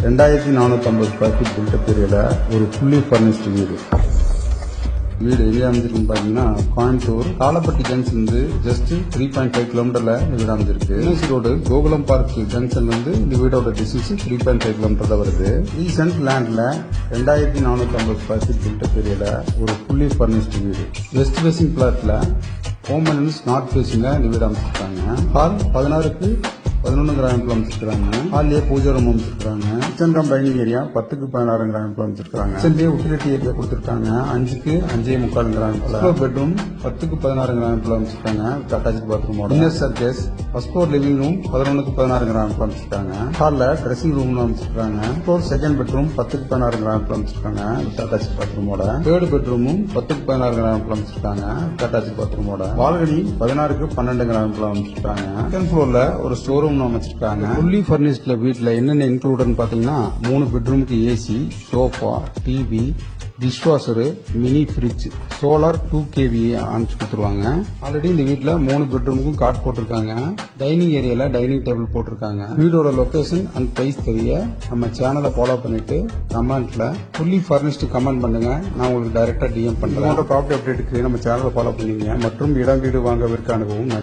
2450 square feet built up ஏரியால ஒரு fully furnished வீடு எங்கே அமைஞ்சிருக்குன்னு பார்த்தீங்கன்னா கோயம்புத்தூர் காலப்பட்டி ஜங்ஷன் வந்து ஜஸ்ட் 3.5 கிலோமீட்டர்ல இந்த வீடு அமைஞ்சிருக்கு. University road Gokulam park junction வந்து இந்த வீடோட டிஸ்டன்ஸ் 3.5 கிலோமீட்டர் தான் வருது. ரீசெண்ட் லேண்ட்ல 2450 ஸ்கொயர் ஃபீட் பில்டப் ஏரியால ஒரு ஃபுல்லி ஃபர்னிஷ்டு வீடு வெஸ்ட் ஃபேசிங் பிளாட்ல ஹோம் மெயின்டெனன்ஸ் நார்த் ஃபேசிங்ல இந்த வீடு அமைச்சிருக்காங்க. ஹால் 16க்கு 11 கிராம் அமைச்சிருக்காங்க. ஹாலியே பூஜை ரூம் அமைச்சிருக்காங்க. கிச்சன் கம் டைனிங் ஏரியா 10க்கு 16 கிராம் அமைச்சிருக்காங்க. கிச்சன்லயே உட்டிலிட்டி ஏரியா கொடுத்திருக்காங்க. 5க்கு 5.25 கிராம். பெட்ரூம் 10க்கு 16 கிராம் அமைச்சிருக்காங்க. Attach bathroom. Inner surface first floor living room 11க்கு 16 கிராம் அமைச்சிருக்காங்க. ஹால்ல ட்ரெஸ்ஸிங் ரூம் அமைச்சிருக்காங்க. ஃப்ளோர் செகண்ட் பெட்ரூம் 10க்கு 16 கிராம் அமைச்சிருக்காங்க. அட்டாச் பாத்ரூமோட. தேர்ட் பெட்ரூமும் 10க்கு 16 கிராம் அமைச்சிருக்காங்க. அட்டாச் பாத்ரூமோட. பால்கனி 16க்கு 12 கிராம் அமைச்சிருக்காங்க. செகண்ட் ஃப்ளோர்ல ஒரு ஸ்டோர் ரூம் அமைச்சிருக்காங்க. ஃபுல்லி ஃபர்னிஷ்ட்ல வீட்ல என்னென்ன இன்க்ளூடட்னு பாத்தீங்கன்னா 3 பெட்ரூமுக்கு AC, sofa, TV, dishwasher, mini fridge, solar 2 kVA அனுப்பிச்சு கொடுத்துருவாங்க. ஆல்ரெடி இந்த வீட்ல 3 பெட்ரூமுக்கும் காட் போட்டிருக்காங்க. டைனிங் ஏரியால டைனிங் டேபிள் போட்டிருக்காங்க. வீடோட லொகேஷன் அண்ட் பிரைஸ் தெரிய நம்ம சேனலை ஃபாலோ பண்ணிட்டு கமெண்ட்ல ஃபுல்லி ஃபர்னிஷ்டு கமெண்ட் பண்ணுங்க. நான் உங்களுக்கு டைரக்டா டிஎம் பண்றேன். ப்ராப்பர்ட்டி அப்டேட்டுக்கு நம்ம சேனலை ஃபாலோ பண்ணீங்க மற்றும் இடம் வீடு வாங்க விற்க அனுபவம்